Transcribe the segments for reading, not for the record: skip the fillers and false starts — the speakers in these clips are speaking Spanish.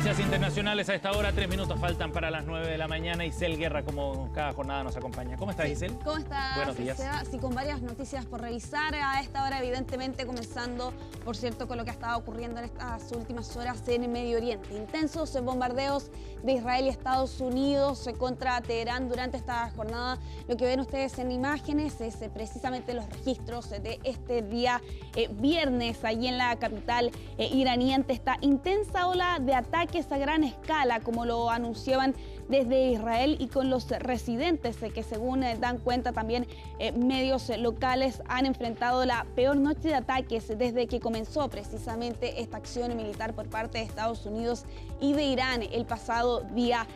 Noticias internacionales a esta hora, 3 minutos faltan para las 9 de la mañana. Isel Guerra, como cada jornada, nos acompaña. ¿Cómo estás, Isel? ¿Cómo estás? Buenos días. Seba? Sí, con varias noticias por revisar a esta hora, evidentemente comenzando, por cierto, con lo que ha estado ocurriendo en estas últimas horas en Medio Oriente. Intensos bombardeos de Israel y Estados Unidos contra Teherán durante esta jornada. Lo que ven ustedes en imágenes es precisamente los registros de este día viernes, allí en la capital iraní, ante esta intensa ola de ataques a gran escala, como lo anunciaban desde Israel, y con los residentes que, según dan cuenta también medios locales, han enfrentado la peor noche de ataques desde que comenzó precisamente esta acción militar por parte de Estados Unidos y de Irán el pasado día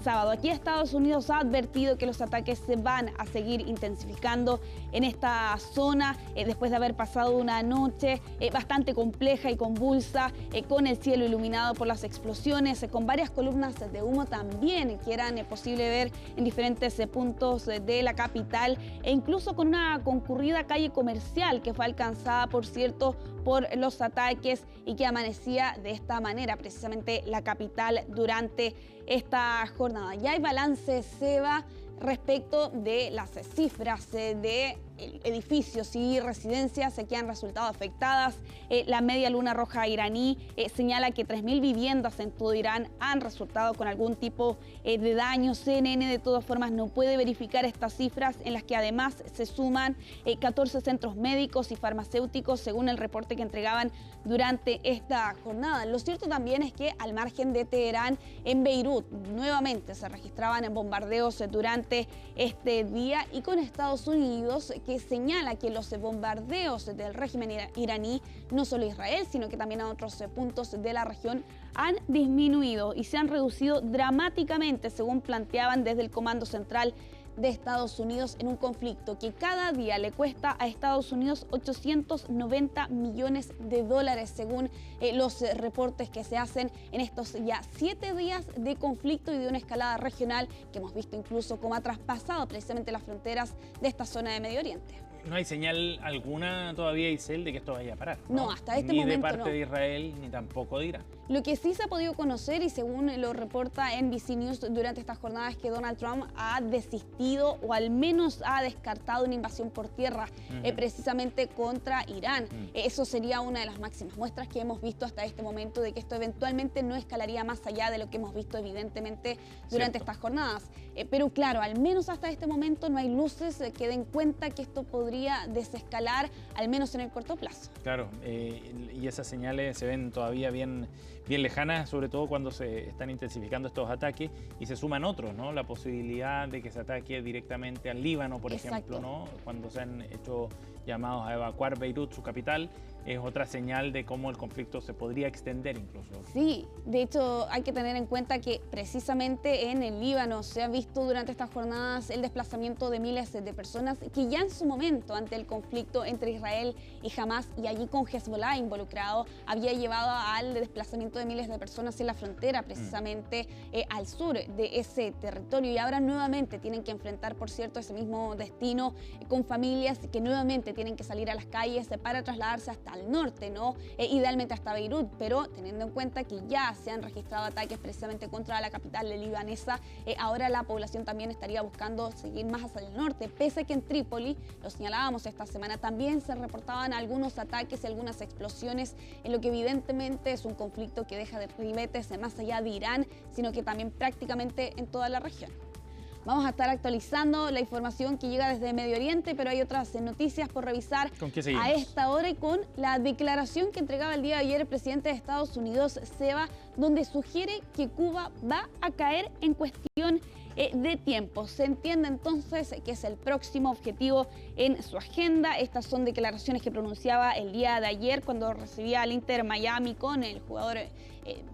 sábado. Aquí Estados Unidos ha advertido que los ataques se van a seguir intensificando en esta zona después de haber pasado una noche bastante compleja y convulsa, con el cielo iluminado por las explosiones, con varias columnas de humo también que eran posible ver en diferentes puntos de la capital, e incluso con una concurrida calle comercial que fue alcanzada, por cierto, por los ataques y que amanecía de esta manera precisamente la capital durante esta jornada. Ya hay balance, Seba, respecto de las cifras de edificios y residencias que han resultado afectadas. La Media Luna Roja iraní señala que 3.000 viviendas en todo Irán han resultado con algún tipo de daño. CNN, de todas formas, no puede verificar estas cifras, en las que además se suman 14 centros médicos y farmacéuticos, según el reporte que entregaban durante esta jornada. Lo cierto también es que, al margen de Teherán, en Beirut nuevamente se registraban bombardeos durante este día, y con Estados Unidos, que señala que los bombardeos del régimen iraní, no solo a Israel, sino que también a otros puntos de la región, han disminuido y se han reducido dramáticamente, según planteaban desde el Comando Central de Estados Unidos, en un conflicto que cada día le cuesta a Estados Unidos 890 millones de dólares, según los reportes que se hacen en estos ya 7 días de conflicto y de una escalada regional que hemos visto incluso cómo ha traspasado precisamente las fronteras de esta zona de Medio Oriente. No hay señal alguna todavía, Isel, de que esto vaya a parar, ¿no? No, hasta este momento momento no. Ni de parte no. de Israel, ni tampoco de Irán. Lo que sí se ha podido conocer, y según lo reporta NBC News durante estas jornadas, es que Donald Trump ha desistido, o al menos ha descartado, una invasión por tierra precisamente contra Irán. Eso sería una de las máximas muestras que hemos visto hasta este momento de que esto eventualmente no escalaría más allá de lo que hemos visto evidentemente durante estas jornadas. Pero claro, al menos hasta este momento no hay luces que den cuenta que esto podría desescalar, al menos en el corto plazo. Claro, y esas señales se ven todavía bien lejanas, sobre todo cuando se están intensificando estos ataques y se suman otros, ¿no? La posibilidad de que se ataque directamente al Líbano, por ejemplo, ¿no? Cuando se han hecho llamados a evacuar Beirut, su capital, es otra señal de cómo el conflicto se podría extender incluso. Sí, de hecho hay que tener en cuenta que precisamente en el Líbano se ha visto durante estas jornadas el desplazamiento de miles de personas que ya en su momento, ante el conflicto entre Israel y Hamas, y allí con Hezbollah involucrado, había llevado al desplazamiento de miles de personas en la frontera precisamente al sur de ese territorio, y ahora nuevamente tienen que enfrentar, por cierto, ese mismo destino con familias que nuevamente tienen que salir a las calles para trasladarse hasta al norte, ¿no? Idealmente hasta Beirut, pero teniendo en cuenta que ya se han registrado ataques precisamente contra la capital libanesa, ahora la población también estaría buscando seguir más hacia el norte, pese a que en Trípoli, lo señalábamos esta semana, también se reportaban algunos ataques y algunas explosiones, en lo que evidentemente es un conflicto que deja de ribetes más allá de Irán, sino que también prácticamente en toda la región. Vamos a estar actualizando la información que llega desde Medio Oriente, pero hay otras noticias por revisar a esta hora, y con la declaración que entregaba el día de ayer el presidente de Estados Unidos, Seba, donde sugiere que Cuba va a caer en cuestión de tiempo. Se entiende entonces que es el próximo objetivo en su agenda. Estas son declaraciones que pronunciaba el día de ayer cuando recibía al Inter Miami con el jugador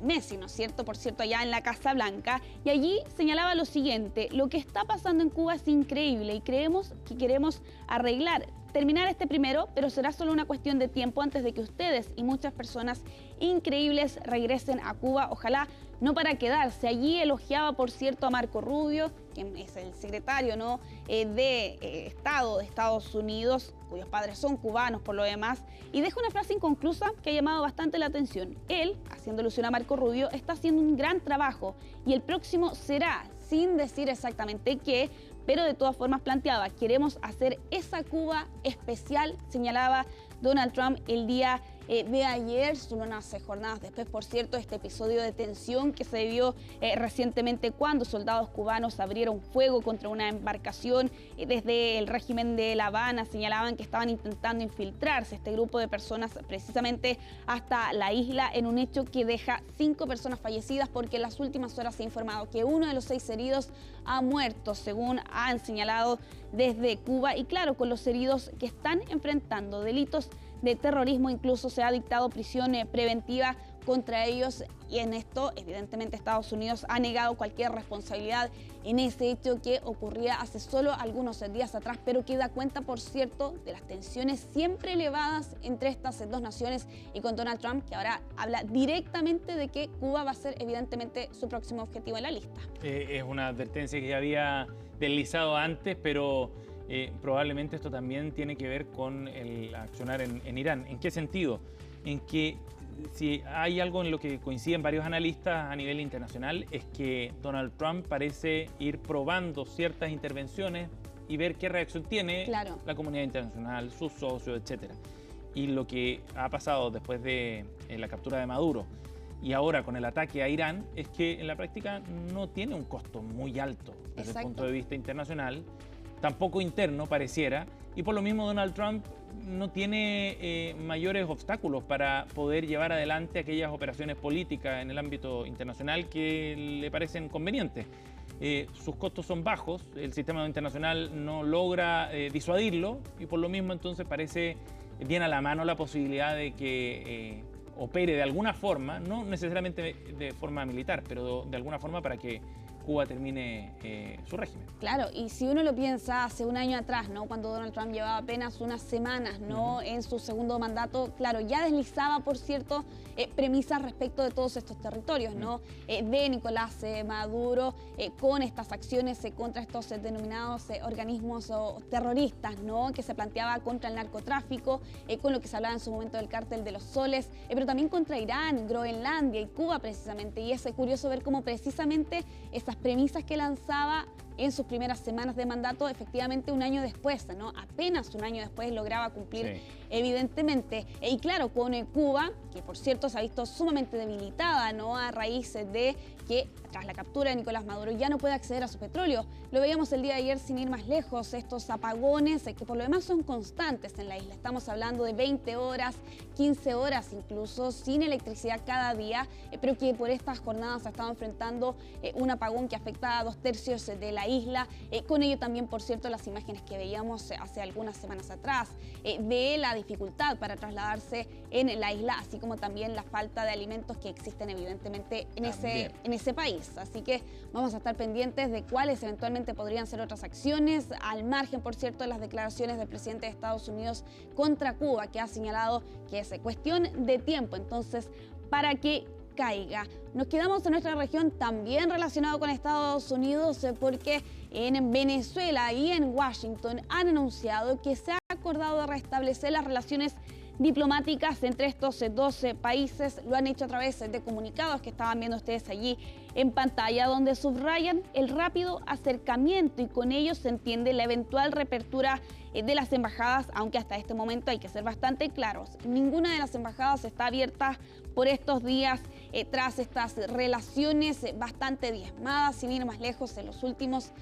Messi, ¿no es cierto? Por cierto, allá en la Casa Blanca. Y allí señalaba lo siguiente: lo que está pasando en Cuba es increíble y creemos que queremos arreglar terminar este primero, pero será solo una cuestión de tiempo antes de que ustedes y muchas personas increíbles regresen a Cuba. Ojalá no para quedarse. Allí elogiaba, por cierto, a Marco Rubio, quien es el secretario, ¿no?, de Estado de Estados Unidos, cuyos padres son cubanos por lo demás, y deja una frase inconclusa que ha llamado bastante la atención. Él, haciendo alusión a Marco Rubio, está haciendo un gran trabajo y el próximo será, sin decir exactamente qué, pero de todas formas planteaba: queremos hacer esa Cuba especial, señalaba Donald Trump el día de ayer, solo unas jornadas después, por cierto, este episodio de tensión que se vio recientemente cuando soldados cubanos abrieron fuego contra una embarcación desde el régimen de La Habana. Señalaban que estaban intentando infiltrarse este grupo de personas precisamente hasta la isla, en un hecho que deja 5 personas fallecidas, porque en las últimas horas se ha informado que uno de los 6 heridos ha muerto, según han señalado desde Cuba. Y claro, con los heridos que están enfrentando delitos de terrorismo, incluso se ha dictado prisión preventiva contra ellos, y en esto evidentemente Estados Unidos ha negado cualquier responsabilidad en ese hecho que ocurría hace solo algunos días atrás, pero que da cuenta, por cierto, de las tensiones siempre elevadas entre estas dos naciones, y con Donald Trump, que ahora habla directamente de que Cuba va a ser evidentemente su próximo objetivo en la lista. Es una advertencia que ya había deslizado antes, pero probablemente esto también tiene que ver con el accionar en Irán. ¿En qué sentido? En que si hay algo en lo que coinciden varios analistas a nivel internacional, es que Donald Trump parece ir probando ciertas intervenciones y ver qué reacción tiene la comunidad internacional, sus socios, etc. Y lo que ha pasado después de la captura de Maduro y ahora con el ataque a Irán es que en la práctica no tiene un costo muy alto desde el punto de vista internacional, tampoco interno pareciera, y por lo mismo Donald Trump no tiene mayores obstáculos para poder llevar adelante aquellas operaciones políticas en el ámbito internacional que le parecen convenientes. Sus costos son bajos, el sistema internacional no logra disuadirlo, y por lo mismo entonces parece bien a la mano la posibilidad de que opere de alguna forma, no necesariamente de forma militar, pero de alguna forma para que Cuba termine su régimen. Claro, y si uno lo piensa hace un año atrás, ¿no?, cuando Donald Trump llevaba apenas unas semanas, ¿no?, en su segundo mandato, claro, ya deslizaba, por cierto, premisas respecto de todos estos territorios, ¿no?, de Nicolás Maduro, con estas acciones contra estos denominados organismos terroristas, ¿no?, que se planteaba contra el narcotráfico, con lo que se hablaba en su momento del cártel de los soles, pero también contra Irán, Groenlandia y Cuba precisamente. Y es curioso ver cómo precisamente estas premisas que lanzaba en sus primeras semanas de mandato, efectivamente un año después, ¿no?, apenas un año después lograba cumplir, evidentemente. Y claro, con Cuba, que por cierto se ha visto sumamente debilitada, ¿no?, a raíz de que tras la captura de Nicolás Maduro ya no puede acceder a su petróleo. Lo veíamos el día de ayer sin ir más lejos, estos apagones que por lo demás son constantes en la isla. Estamos hablando de 20 horas, 15 horas incluso, sin electricidad cada día, pero que por estas jornadas ha estado enfrentando un apagón que afecta a 2/3 de la isla. Con ello también, por cierto, las imágenes que veíamos hace algunas semanas atrás de la dificultad para trasladarse en la isla, así como también la falta de alimentos que existen evidentemente en ese país. Así que vamos a estar pendientes de cuáles eventualmente podrían ser otras acciones, al margen, por cierto, de las declaraciones del presidente de Estados Unidos contra Cuba, que ha señalado que es cuestión de tiempo entonces para que caiga. Nos quedamos en nuestra región también relacionado con Estados Unidos, porque en Venezuela y en Washington han anunciado que se ha acordado restablecer las relaciones diplomáticas entre estos 12 países. Lo han hecho a través de comunicados que estaban viendo ustedes allí en pantalla, donde subrayan el rápido acercamiento, y con ello se entiende la eventual reapertura de las embajadas, aunque hasta este momento hay que ser bastante claros, ninguna de las embajadas está abierta por estos días tras estas relaciones bastante diezmadas, sin ir más lejos, en los últimos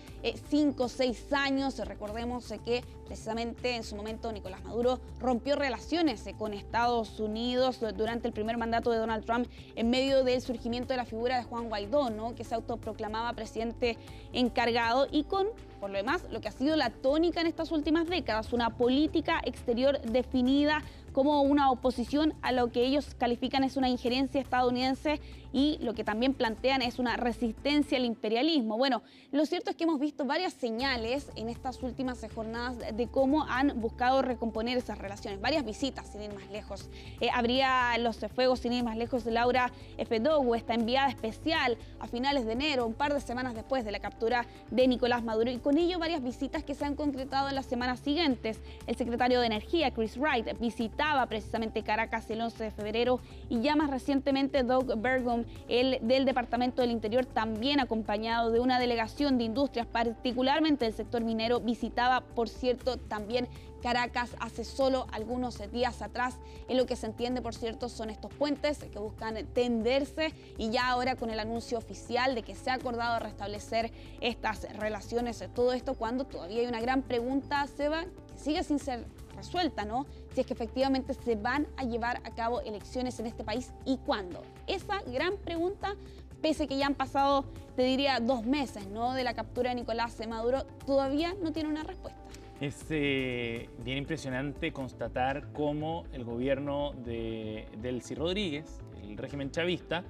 5 o 6 años. Recordemos que precisamente en su momento Nicolás Maduro rompió relaciones con Estados Unidos durante el primer mandato de Donald Trump, en medio del surgimiento de la figura de Juan Guaidó, ¿no?, que se autoproclamaba presidente encargado, y con, por lo demás, lo que ha sido la tónica en estas últimas décadas, una política exterior definida como una oposición a lo que ellos califican es una injerencia estadounidense y lo que también plantean es una resistencia al imperialismo. Bueno, lo cierto es que hemos visto varias señales en estas últimas jornadas de cómo han buscado recomponer esas relaciones. Varias visitas, sin ir más lejos. Habría los fuegos, sin ir más lejos, de Laura F. Dogu, esta enviada especial a finales de enero, un par de semanas después de la captura de Nicolás Maduro, y con ello varias visitas que se han concretado en las semanas siguientes. El secretario de Energía, Chris Wright, visitaba precisamente Caracas el 11 de febrero y ya más recientemente Doug Burgum, el del Departamento del Interior, también acompañado de una delegación de industrias, particularmente del sector minero, visitaba, por cierto, también Caracas hace solo algunos días atrás. En lo que se entiende, por cierto, son estos puentes que buscan tenderse, y ya ahora con el anuncio oficial de que se ha acordado restablecer estas relaciones, todo esto cuando todavía hay una gran pregunta, Seba, que sigue sin ser resuelta, ¿no? Si es que efectivamente se van a llevar a cabo elecciones en este país y cuándo. Esa gran pregunta, pese que ya han pasado, te diría, 2 meses, ¿no?, de la captura de Nicolás Maduro, todavía no tiene una respuesta. Es bien impresionante constatar cómo el gobierno de Delcy Rodríguez, el régimen chavista,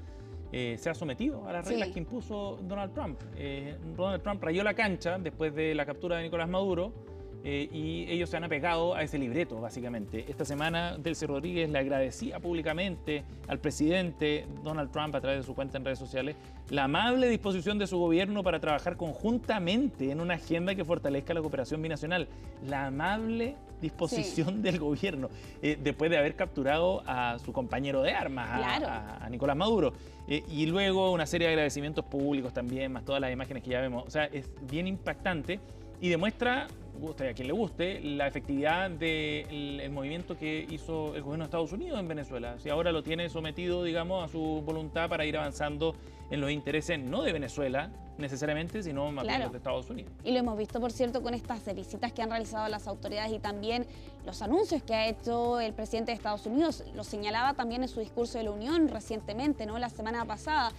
se ha sometido a las reglas que impuso Donald Trump. Donald Trump rayó la cancha después de la captura de Nicolás Maduro, y ellos se han apegado a ese libreto, básicamente. Esta semana Delcy Rodríguez le agradecía públicamente al presidente Donald Trump, a través de su cuenta en redes sociales, la amable disposición de su gobierno para trabajar conjuntamente en una agenda que fortalezca la cooperación binacional. La amable disposición del gobierno, después de haber capturado a su compañero de armas, a Nicolás Maduro. Y luego una serie de agradecimientos públicos también, más todas las imágenes que ya vemos. O sea, es bien impactante y demuestra, guste a quien le guste, la efectividad del movimiento que hizo el gobierno de Estados Unidos en Venezuela. Si ahora lo tiene sometido, digamos, a su voluntad para ir avanzando en los intereses no de Venezuela necesariamente, sino más bien los de Estados Unidos. Y lo hemos visto, por cierto, con estas visitas que han realizado las autoridades y también los anuncios que ha hecho el presidente de Estados Unidos. Lo señalaba también en su discurso de la Unión recientemente, ¿no?, la semana pasada,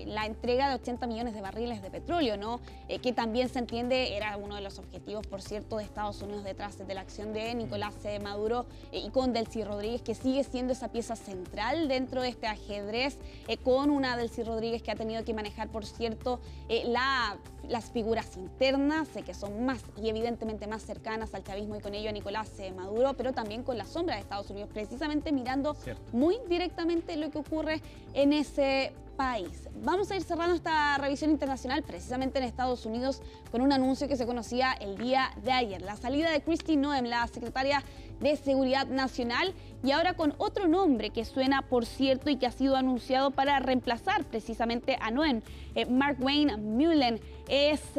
la entrega de 80 millones de barriles de petróleo, ¿no?, que también se entiende era uno de los objetivos, por cierto, de Estados Unidos detrás de la acción de Nicolás Maduro, y con Delcy Rodríguez, que sigue siendo esa pieza central dentro de este ajedrez, con una Delcy Rodríguez que ha tenido que manejar, por cierto, las figuras internas, que son más y evidentemente más cercanas al chavismo y con ello a Nicolás Maduro, pero también con la sombra de Estados Unidos, precisamente mirando muy directamente lo que ocurre en ese país. Vamos a ir cerrando esta revisión internacional precisamente en Estados Unidos con un anuncio que se conocía el día de ayer, la salida de Kristi Noem, la secretaria de Seguridad Nacional, y ahora con otro nombre que suena, por cierto, y que ha sido anunciado para reemplazar precisamente a Noem. Markwayne Mullin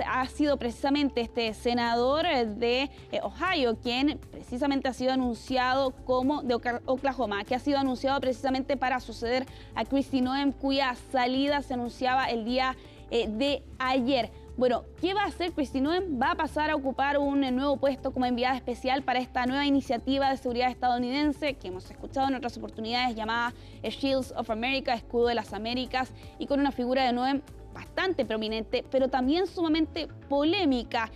ha sido precisamente este senador de Ohio, quien precisamente ha sido anunciado como de Oklahoma, que ha sido anunciado precisamente para suceder a Kristi Noem, cuya salida se anunciaba el día de ayer. Bueno, ¿qué va a hacer Kristi Noem? Va a pasar a ocupar un nuevo puesto como enviada especial para esta nueva iniciativa de seguridad estadounidense que hemos escuchado en otras oportunidades, llamada Shields of America, Escudo de las Américas, y con una figura de Noem bastante prominente, pero también sumamente polémica,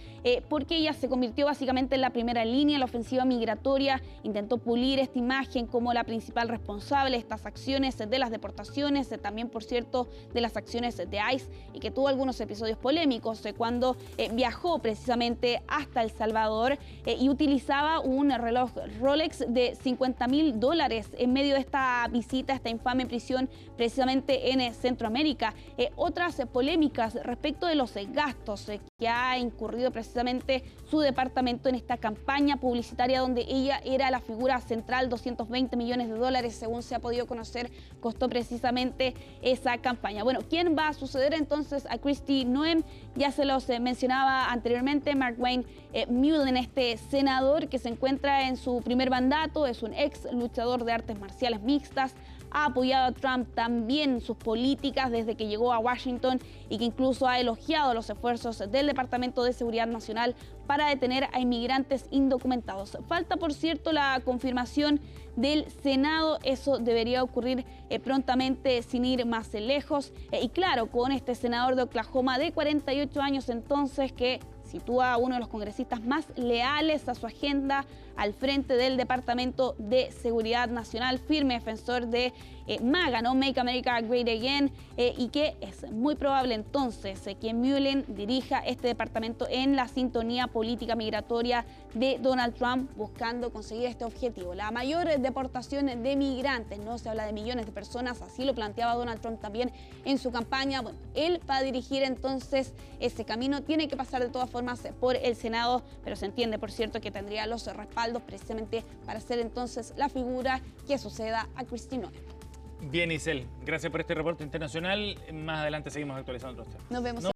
porque ella se convirtió básicamente en la primera línea en la ofensiva migratoria, intentó pulir esta imagen como la principal responsable de estas acciones de las deportaciones, también, por cierto, de las acciones de ICE, y que tuvo algunos episodios polémicos cuando viajó precisamente hasta El Salvador y utilizaba un reloj Rolex de $50.000 en medio de esta visita, esta infame prisión precisamente en Centroamérica. Otras polémicas respecto de los gastos que ha incurrido precisamente su departamento en esta campaña publicitaria donde ella era la figura central. $220 millones, según se ha podido conocer, costó precisamente esa campaña. Bueno, ¿quién va a suceder entonces a Kristi Noem? Ya se los mencionaba anteriormente, Markwayne Mullin, este senador que se encuentra en su primer mandato, es un ex luchador de artes marciales mixtas, ha apoyado a Trump también en sus políticas desde que llegó a Washington y que incluso ha elogiado los esfuerzos del Departamento de Seguridad Nacional para detener a inmigrantes indocumentados. Falta, por cierto, la confirmación del Senado. Eso debería ocurrir prontamente, sin ir más lejos. Y claro, con este senador de Oklahoma de 48 años entonces, que sitúa a uno de los congresistas más leales a su agenda al frente del Departamento de Seguridad Nacional, firme defensor de MAGA, ¿no? Make America Great Again, y que es muy probable entonces que Mullen dirija este departamento en la sintonía política migratoria de Donald Trump, buscando conseguir este objetivo. La mayor deportación de migrantes, no se habla de millones de personas, así lo planteaba Donald Trump también en su campaña. Bueno, él va a dirigir entonces ese camino, tiene que pasar de todas formas por el Senado, pero se entiende, por cierto, que tendría los respaldos precisamente para ser entonces la figura que suceda a Kristi Noem. Bien, Isel, gracias por este reporte internacional. Más adelante seguimos actualizando otros temas. Nos vemos.